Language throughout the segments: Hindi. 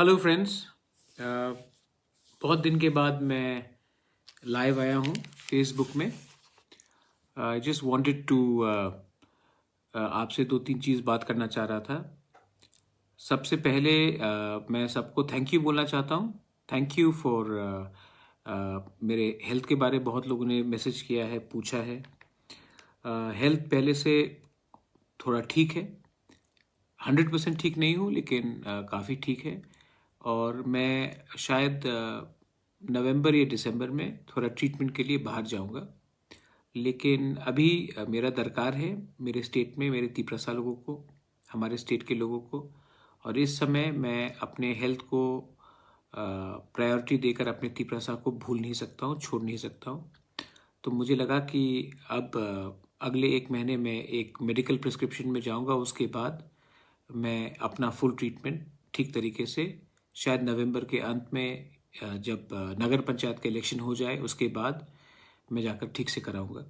Hello friends. बहुत दिन के बाद मैं लाइव आया हूँ फेसबुक में। आई जस्ट वांटेड टू आपसे दो तीन चीज़ बात करना चाह रहा था। सबसे पहले मैं सबको थैंक यू बोलना चाहता हूँ। थैंक यू फॉर मेरे हेल्थ के बारे में बहुत लोगों ने मैसेज किया है, पूछा है। हेल्थ पहले से थोड़ा ठीक है, 100% ठीक नहीं हूँ लेकिन काफ़ी ठीक है। और मैं शायद नवंबर या दिसंबर में थोड़ा ट्रीटमेंट के लिए बाहर जाऊंगा। लेकिन अभी मेरा दरकार है मेरे स्टेट में, मेरे 30 लोगों को, हमारे स्टेट के लोगों को। और इस समय मैं अपने हेल्थ को प्रायोरिटी देकर अपने 30 को भूल नहीं सकता हूँ, छोड़ नहीं सकता हूँ। तो मुझे लगा कि अब अगले 1 महीने में एक मेडिकल प्रिस्क्रिप्शन में जाऊंगा। उसके बाद मैं अपना फुल ट्रीटमेंट ठीक तरीके से शायद नवंबर के अंत में जब नगर पंचायत का इलेक्शन हो जाए उसके बाद मैं जाकर ठीक से कराऊंगा।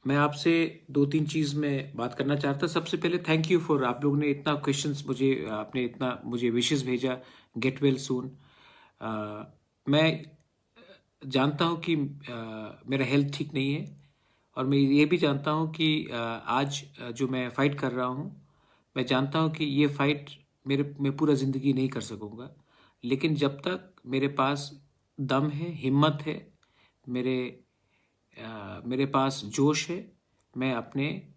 मैं आपसे दो तीन चीज़ में बात करना चाहता। सबसे पहले थैंक यू फॉर, आप लोगों ने इतना क्वेश्चंस मुझे, आपने इतना मुझे विशेस भेजा, गेट वेल सून। मैं जानता हूँ कि मेरा हेल्थ ठीक नहीं है और मैं ये भी जानता हूँ कि आज जो मैं फ़ाइट कर रहा हूँ, मैं जानता हूँ कि ये फ़ाइट मैं पूरा ज़िंदगी नहीं कर सकूँगा। लेकिन जब तक मेरे पास दम है, हिम्मत है, मेरे पास जोश है, मैं अपने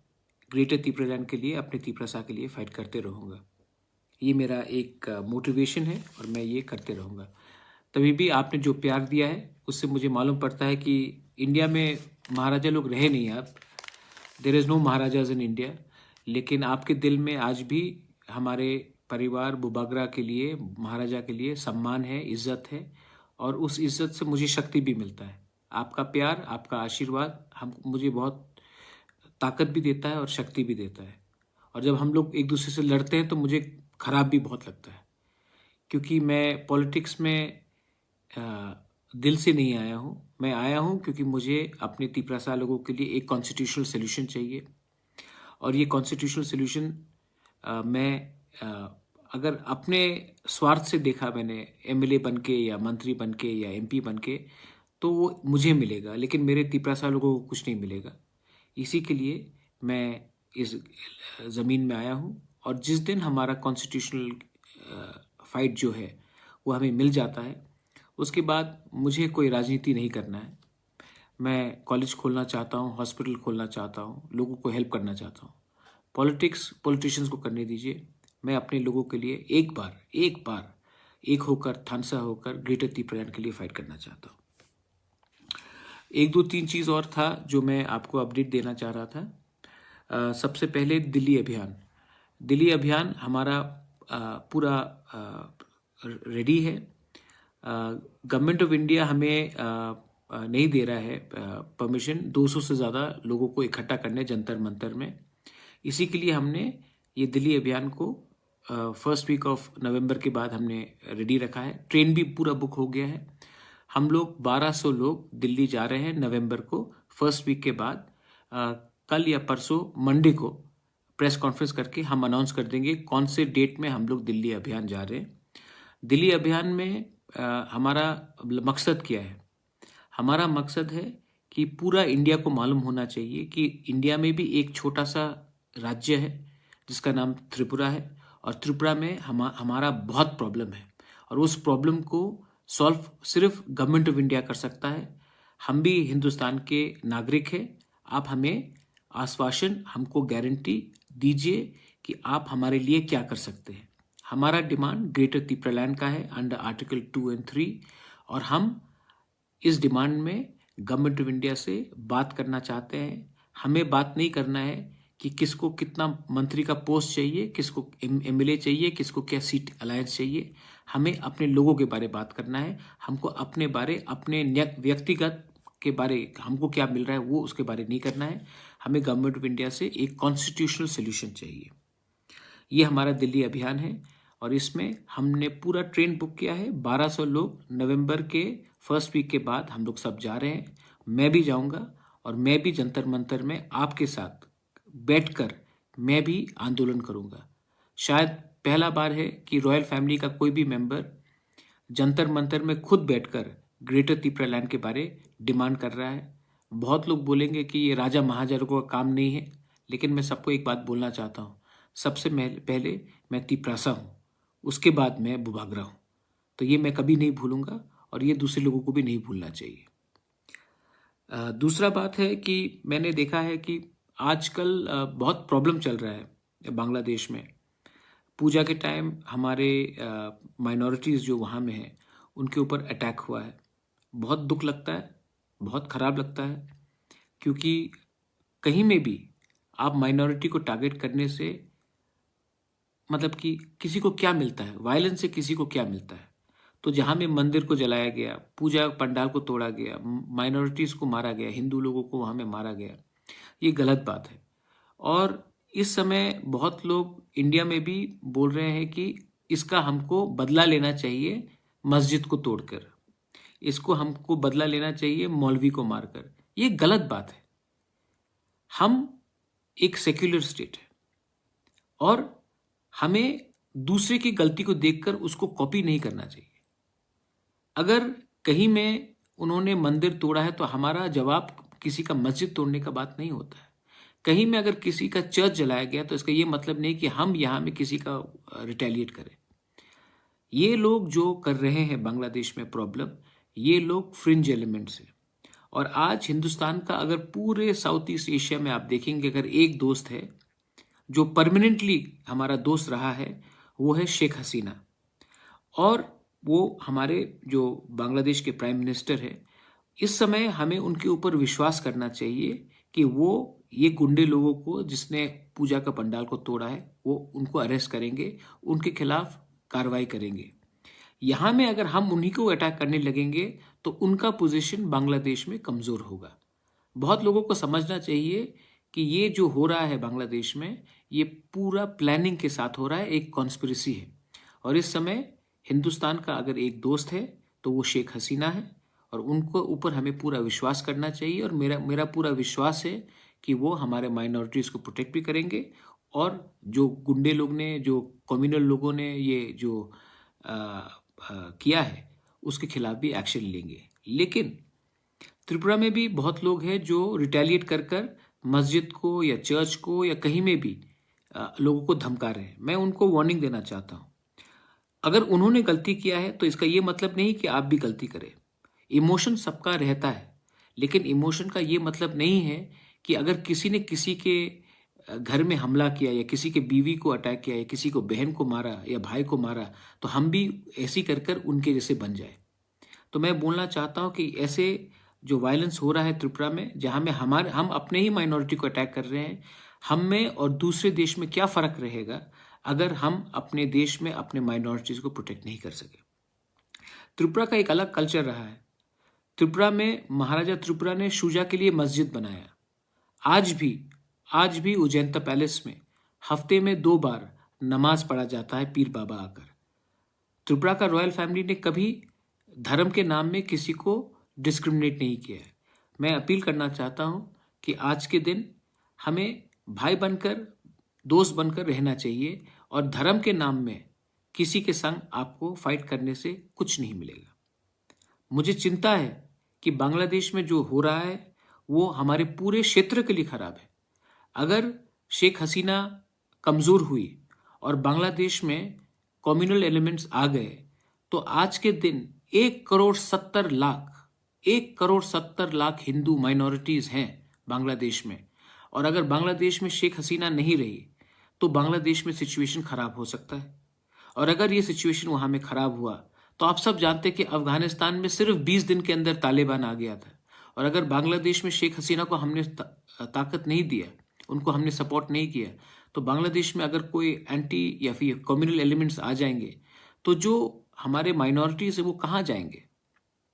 ग्रेटर तीपरालैंड के लिए, अपने तीपरासा के लिए फ़ाइट करते रहूँगा। ये मेरा एक मोटिवेशन है और मैं ये करते रहूँगा। तभी भी आपने जो प्यार दिया है उससे मुझे मालूम पड़ता है कि इंडिया में महाराजा लोग रहे नहीं। आप, there is no maharajas in India. लेकिन आपके दिल में आज भी हमारे परिवार बुबागरा के लिए, महाराजा के लिए सम्मान है, इज्जत है। और उस इज्जत से मुझे शक्ति भी मिलता है। आपका प्यार, आपका आशीर्वाद मुझे बहुत ताकत भी देता है और शक्ति भी देता है। और जब हम लोग एक दूसरे से लड़ते हैं तो मुझे खराब भी बहुत लगता है, क्योंकि मैं पॉलिटिक्स में दिल से नहीं आया हूँ। मैं आया हूँ क्योंकि मुझे अपने 30 लोगों के लिए एक कॉन्स्टिट्यूशनल सोल्यूशन चाहिए। और ये कॉन्स्टिट्यूशनल सोल्यूशन मैं अगर अपने स्वार्थ से देखा, मैंने एमएलए बन के या मंत्री बन के या एमपी बन के, तो वो मुझे मिलेगा लेकिन मेरे 30 लोगों को कुछ नहीं मिलेगा। इसी के लिए मैं इस ज़मीन में आया हूँ। और जिस दिन हमारा कॉन्स्टिट्यूशनल फाइट जो है वो हमें मिल जाता है, उसके बाद मुझे कोई राजनीति नहीं करना है। मैं कॉलेज खोलना चाहता हूँ, हॉस्पिटल खोलना चाहता हूँ, लोगों को हेल्प करना चाहता हूँ। पॉलिटिक्स पॉलिटिशियंस को करने दीजिए। मैं अपने लोगों के लिए एक होकर, थानसा होकर ग्रेटर तीपरालैंड के लिए फाइट करना चाहता हूँ। एक दो तीन चीज़ और था जो मैं आपको अपडेट देना चाह रहा था। सबसे पहले दिल्ली अभियान हमारा पूरा रेडी है। गवर्नमेंट ऑफ इंडिया हमें नहीं दे रहा है परमिशन 200 से ज़्यादा लोगों को इकट्ठा करने जंतर मंतर में। इसी के लिए हमने ये दिल्ली अभियान को फर्स्ट वीक ऑफ नवंबर के बाद हमने रेडी रखा है। ट्रेन भी पूरा बुक हो गया है। हम लोग 1200 लोग दिल्ली जा रहे हैं नवंबर को, फर्स्ट वीक के बाद। कल या परसों मंडे को प्रेस कॉन्फ्रेंस करके हम अनाउंस कर देंगे कौन से डेट में हम लोग दिल्ली अभियान जा रहे हैं। दिल्ली अभियान में हमारा मकसद क्या है? हमारा मकसद है कि पूरा इंडिया को मालूम होना चाहिए कि इंडिया में भी एक छोटा सा राज्य है जिसका नाम त्रिपुरा है। और त्रिपुरा में हमारा बहुत प्रॉब्लम है और उस प्रॉब्लम को सॉल्व सिर्फ गवर्नमेंट ऑफ इंडिया कर सकता है। हम भी हिंदुस्तान के नागरिक हैं। आप हमें आश्वासन, हमको गारंटी दीजिए कि आप हमारे लिए क्या कर सकते हैं। हमारा डिमांड ग्रेटर तीपरालैंड का है अंडर आर्टिकल 2 और 3। और हम इस डिमांड में गवर्नमेंट ऑफ इंडिया से बात करना चाहते हैं। हमें बात नहीं करना है कि किसको कितना मंत्री का पोस्ट चाहिए, किसको एमएलए चाहिए, किसको क्या सीट अलायंस चाहिए। हमें अपने लोगों के बारे बात करना है। हमको अपने बारे, अपने व्यक्तिगत के बारे, हमको क्या मिल रहा है वो उसके बारे नहीं करना है। हमें गवर्नमेंट ऑफ इंडिया से एक कॉन्स्टिट्यूशनल सोल्यूशन चाहिए। ये हमारा दिल्ली अभियान है और इसमें हमने पूरा ट्रेन बुक किया है। 1200 लोग नवंबर के फर्स्ट वीक के बाद हम लोग सब जा रहे हैं। मैं भी जाऊंगा और मैं भी जंतर मंतर में आपके साथ बैठकर मैं भी आंदोलन करूंगा। शायद पहला बार है कि रॉयल फैमिली का कोई भी मेंबर जंतर मंतर में खुद बैठकर ग्रेटर त्रिपुरा लैंड के बारे डिमांड कर रहा है। बहुत लोग बोलेंगे कि ये राजा महाराजाओं का काम नहीं है, लेकिन मैं सबको एक बात बोलना चाहता हूँ, सबसे पहले मैं तिपरासा हूँ, उसके बाद मैं बुबागरा हूँ। तो ये मैं कभी नहीं भूलूंगा और ये दूसरे लोगों को भी नहीं भूलना चाहिए। दूसरा बात है कि मैंने देखा है कि आजकल बहुत प्रॉब्लम चल रहा है बांग्लादेश में। पूजा के टाइम हमारे माइनॉरिटीज़ जो वहाँ में हैं उनके ऊपर अटैक हुआ है। बहुत दुख लगता है, बहुत ख़राब लगता है, क्योंकि कहीं में भी आप माइनॉरिटी को टारगेट करने से मतलब कि किसी को क्या मिलता है, वायलेंस से किसी को क्या मिलता है। तो जहाँ में मंदिर को जलाया गया, पूजा पंडाल को तोड़ा गया, माइनॉरिटीज़ को मारा गया, हिंदू लोगों को वहाँ में मारा गया, ये गलत बात है। और इस समय बहुत लोग इंडिया में भी बोल रहे हैं कि इसका हमको बदला लेना चाहिए मस्जिद को तोड़कर, इसको हमको बदला लेना चाहिए मौलवी को मारकर। ये गलत बात है। हम एक सेक्युलर स्टेट है और हमें दूसरे की गलती को देखकर उसको कॉपी नहीं करना चाहिए। अगर कहीं में उन्होंने मंदिर तोड़ा है तो हमारा जवाब किसी का मस्जिद तोड़ने का बात नहीं होता है। कहीं में अगर किसी का चर्च जलाया गया तो इसका ये मतलब नहीं कि हम यहाँ में किसी का रिटेलिएट करें। ये लोग जो कर रहे हैं बांग्लादेश में प्रॉब्लम, ये लोग फ्रिंज एलिमेंट्स हैं। और आज हिंदुस्तान का अगर पूरे साउथ ईस्ट एशिया में आप देखेंगे, अगर एक दोस्त है जो परमानेंटली हमारा दोस्त रहा है, वो है शेख हसीना। और वो हमारे जो बांग्लादेश के प्राइम मिनिस्टर है, इस समय हमें उनके ऊपर विश्वास करना चाहिए कि वो ये गुंडे लोगों को जिसने पूजा का पंडाल को तोड़ा है, वो उनको अरेस्ट करेंगे, उनके खिलाफ कार्रवाई करेंगे। यहाँ में अगर हम उन्हीं को अटैक करने लगेंगे तो उनका पोजीशन बांग्लादेश में कमज़ोर होगा। बहुत लोगों को समझना चाहिए कि ये जो हो रहा है बांग्लादेश में, ये पूरा प्लानिंग के साथ हो रहा है, एक कॉन्स्पिरेसी है। और इस समय हिंदुस्तान का अगर एक दोस्त है तो वो शेख हसीना है और उनको ऊपर हमें पूरा विश्वास करना चाहिए। और मेरा पूरा विश्वास है कि वो हमारे माइनॉरिटीज़ को प्रोटेक्ट भी करेंगे और जो गुंडे लोग ने, जो कम्युनल लोगों ने ये जो किया है उसके खिलाफ भी एक्शन लेंगे। लेकिन त्रिपुरा में भी बहुत लोग हैं जो रिटेलिएट कर कर मस्जिद को या चर्च को या कहीं में भी लोगों को धमका रहे हैं। मैं उनको वार्निंग देना चाहता हूँ, अगर उन्होंने गलती किया है तो इसका ये मतलब नहीं कि आप भी गलती करें। इमोशन सबका रहता है, लेकिन इमोशन का ये मतलब नहीं है कि अगर किसी ने किसी के घर में हमला किया या किसी के बीवी को अटैक किया या किसी को बहन को मारा या भाई को मारा तो हम भी ऐसी कर कर उनके जैसे बन जाए। तो मैं बोलना चाहता हूँ कि ऐसे जो वायलेंस हो रहा है त्रिपुरा में, जहाँ में हम अपने ही माइनॉरिटी को अटैक कर रहे हैं, हम में और दूसरे देश में क्या फ़र्क रहेगा अगर हम अपने देश में अपने माइनॉरिटीज़ को प्रोटेक्ट नहीं कर सके। त्रिपुरा का एक अलग कल्चर रहा है। त्रिपुरा में महाराजा त्रिपुरा ने शुजा के लिए मस्जिद बनाया। आज भी उज्जैनता पैलेस में हफ्ते में 2 बार नमाज पढ़ा जाता है पीर बाबा आकर। त्रिपुरा का रॉयल फैमिली ने कभी धर्म के नाम में किसी को डिस्क्रिमिनेट नहीं किया है। मैं अपील करना चाहता हूँ कि आज के दिन हमें भाई बनकर, दोस्त बनकर रहना चाहिए और धर्म के नाम में किसी के संग आपको फाइट करने से कुछ नहीं मिलेगा। मुझे चिंता है कि बांग्लादेश में जो हो रहा है वो हमारे पूरे क्षेत्र के लिए खराब है। अगर शेख हसीना कमज़ोर हुई और बांग्लादेश में कम्युनल एलिमेंट्स आ गए तो आज के दिन 1 करोड़ 70 लाख हिंदू माइनॉरिटीज़ हैं बांग्लादेश में। और अगर बांग्लादेश में शेख हसीना नहीं रही तो बांग्लादेश में सिचुएशन ख़राब हो सकता है। और अगर ये सिचुएशन वहाँ में ख़राब हुआ तो आप सब जानते हैं कि अफगानिस्तान में सिर्फ 20 दिन के अंदर तालिबान आ गया था। और अगर बांग्लादेश में शेख हसीना को हमने ताकत नहीं दिया, उनको हमने सपोर्ट नहीं किया, तो बांग्लादेश में अगर कोई एंटी या फिर कम्युनल एलिमेंट्स आ जाएंगे तो जो हमारे माइनॉरिटीज़ है वो कहाँ जाएंगे?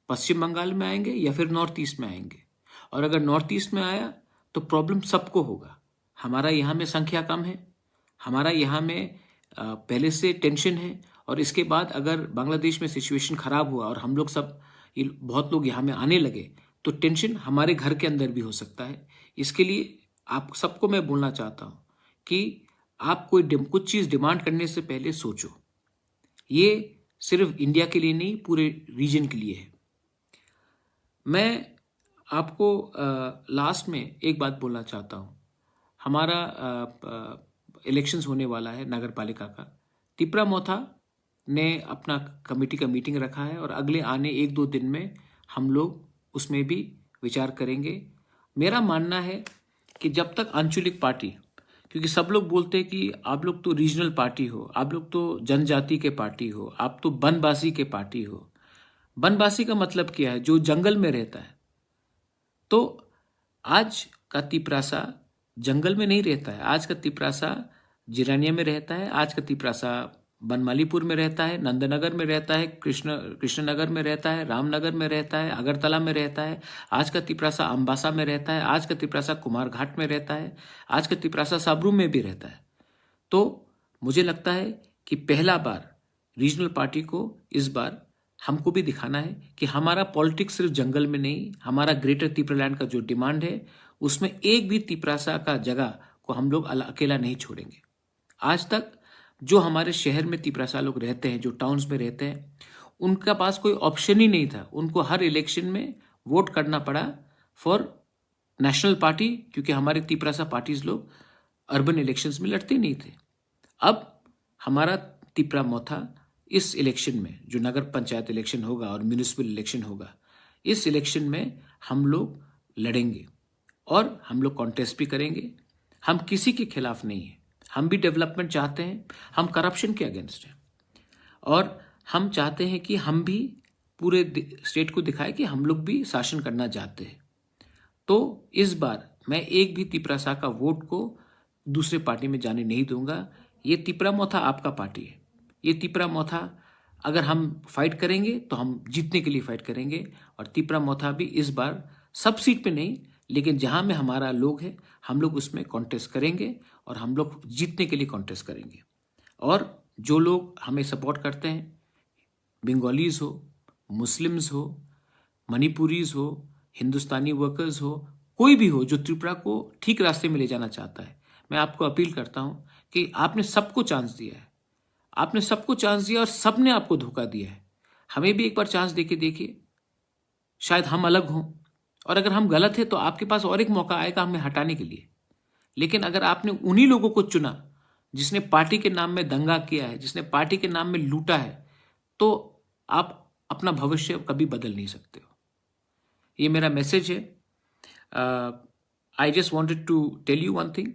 पश्चिम बंगाल में आएंगे या फिर नॉर्थ ईस्ट में आएंगे। और अगर नॉर्थ ईस्ट में आया तो प्रॉब्लम सबको होगा। हमारा यहाँ में संख्या कम है, हमारा यहाँ में पहले से टेंशन है, और इसके बाद अगर बांग्लादेश में सिचुएशन ख़राब हुआ और हम लोग सब बहुत लोग यहाँ में आने लगे तो टेंशन हमारे घर के अंदर भी हो सकता है। इसके लिए आप सबको मैं बोलना चाहता हूँ कि आप कुछ चीज़ डिमांड करने से पहले सोचो। ये सिर्फ इंडिया के लिए नहीं, पूरे रीजन के लिए है। मैं आपको लास्ट में एक बात बोलना चाहता हूँ। हमारा इलेक्शंस होने वाला है नगर पालिका का। तिपरा मोथा ने अपना कमेटी का मीटिंग रखा है और अगले आने 1-2 दिन में हम लोग उसमें भी विचार करेंगे। मेरा मानना है कि जब तक आंचलिक पार्टी, क्योंकि सब लोग बोलते हैं कि आप लोग तो रीजनल पार्टी हो, आप लोग तो जनजाति के पार्टी हो, आप तो बनवासी के पार्टी हो। बनवासी का मतलब क्या है? जो जंगल में रहता है। तो आज का तिपरासा जंगल में नहीं रहता है, आज का तिपरासा जिरानिया में रहता है, आज का तिपरासा बनमालीपुर में रहता है, नंदनगर में रहता है, कृष्णनगर में रहता है, रामनगर में रहता है, अगरतला में रहता है, आज का तिपरासा अम्बासा में रहता है, आज का तिपरासा कुमारघाट में रहता है, आज का तिपरासा साबरू में भी रहता है। तो मुझे लगता है कि पहला बार रीजनल पार्टी को इस बार हमको भी दिखाना है कि हमारा पॉलिटिक्स सिर्फ जंगल में नहीं, हमारा ग्रेटर तिपरालैंड का जो डिमांड है उसमें एक भी तिपरासा का जगह को हम लोग अकेला नहीं छोड़ेंगे। आज तक जो हमारे शहर में तिपरासा लोग रहते हैं, जो टाउन्स में रहते हैं, उनका पास कोई ऑप्शन ही नहीं था। उनको हर इलेक्शन में वोट करना पड़ा फॉर नेशनल पार्टी, क्योंकि हमारे तिपरासा पार्टीज लोग अर्बन इलेक्शंस में लड़ते नहीं थे। अब हमारा तिपरा मोथा इस इलेक्शन में, जो नगर पंचायत इलेक्शन होगा और म्यूनिसिपल इलेक्शन होगा, इस इलेक्शन में हम लोग लड़ेंगे और हम लोग कॉन्टेस्ट भी करेंगे। हम किसी के खिलाफ नहीं है, हम भी डेवलपमेंट चाहते हैं, हम करप्शन के अगेंस्ट हैं और हम चाहते हैं कि हम भी पूरे स्टेट को दिखाएं कि हम लोग भी शासन करना चाहते हैं। तो इस बार मैं एक भी तिपरासा का वोट को दूसरे पार्टी में जाने नहीं दूंगा। ये तिपरा मोथा आपका पार्टी है। ये तिपरा मोथा अगर हम फाइट करेंगे तो हम जीतने के लिए फाइट करेंगे और तिपरा मोथा भी इस बार सब सीट पे नहीं, लेकिन जहां में हमारा लोग है हम लोग उसमें कॉन्टेस्ट करेंगे और हम लोग जीतने के लिए कॉन्टेस्ट करेंगे। और जो लोग हमें सपोर्ट करते हैं, बंगालीज हो, मुस्लिम्स हो, मणिपुरीज हो, हिंदुस्तानी वर्कर्स हो, कोई भी हो जो त्रिपुरा को ठीक रास्ते में ले जाना चाहता है, मैं आपको अपील करता हूं कि आपने सबको चांस दिया है, आपने सबको चांस दिया और सबने आपको धोखा दिया है। हमें भी एक बार चांस देके देखिए, शायद हम अलग हों और अगर हम गलत है तो आपके पास और एक मौका आएगा हमें हटाने के लिए। लेकिन अगर आपने उन्हीं लोगों को चुना जिसने पार्टी के नाम में दंगा किया है, जिसने पार्टी के नाम में लूटा है, तो आप अपना भविष्य कभी बदल नहीं सकते हो। ये मेरा मैसेज है। I just wanted to tell you one thing,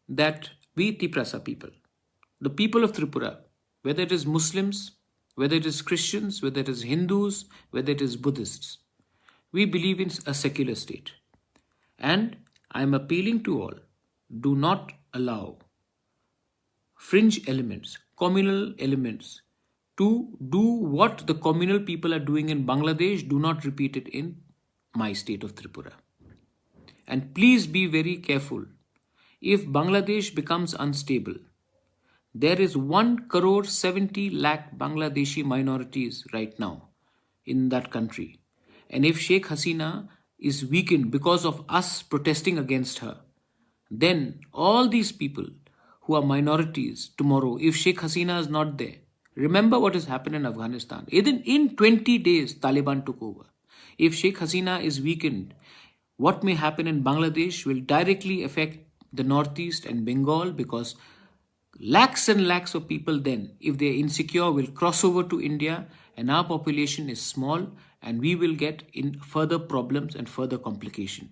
that we Tiprasa people, the people of Tripura, whether it is Muslims, whether it is Christians, whether it is Hindus, whether it is Buddhists, we believe in a secular state. And I am appealing to all, do not allow fringe elements, communal elements, to do what the communal people are doing in Bangladesh. Do not repeat it in my state of Tripura. And please be very careful. If Bangladesh becomes unstable, there is 1,70,00,000 Bangladeshi minorities right now in that country. And if Sheikh Hasina is weakened because of us protesting against her, then all these people who are minorities tomorrow, if Sheikh Hasina is not there, remember what has happened in Afghanistan. In 20 days, Taliban took over. If Sheikh Hasina is weakened, what may happen in Bangladesh will directly affect the Northeast and Bengal, because lakhs and lakhs of people then, if they are insecure, will cross over to India, and our population is small and we will get in further problems and further complication.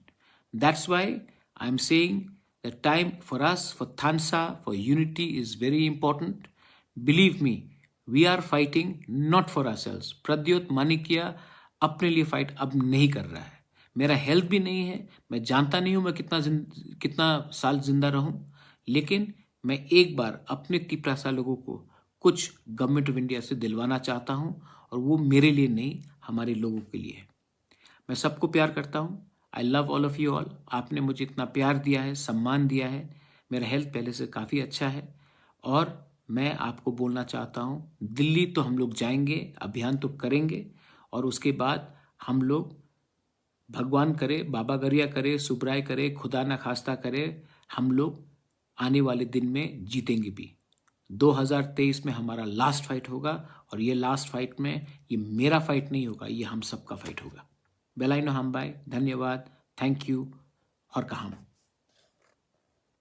That's why I'm saying the time for us, for Thansa, for unity is very important. Believe me, we are fighting not for ourselves. Pradyot Manikya अपने लिए फाइट अब नहीं कर रहा है। मेरा हेल्थ भी नहीं है, मैं जानता नहीं हूं मैं कितना साल जिंदा रहूं, लेकिन मैं एक बार अपने तिपरासा लोगों को कुछ गवर्नमेंट ऑफ इंडिया से दिलवाना चाहता हूं, और वो मेरे लिए नहीं, हमारे लोगों के लिए है। मैं सबको प्यार करता हूं। I love all of you all. आपने मुझे इतना प्यार दिया है, सम्मान दिया है। मेरा हेल्थ पहले से काफ़ी अच्छा है और मैं आपको बोलना चाहता हूं, दिल्ली तो हम लोग जाएंगे, अभियान तो करेंगे, और उसके बाद हम लोग, भगवान करे, बाबा गरिया करे, सुब्राय करे, खुदा न खास्ता करे, हम लोग आने वाले दिन में जीतेंगे भी। 2023 में हमारा लास्ट फाइट होगा और ये लास्ट फाइट में ये मेरा फाइट नहीं होगा, ये हम सबका फाइट होगा। बेलाइनो हम बाय, धन्यवाद, थैंक यू और कहाम।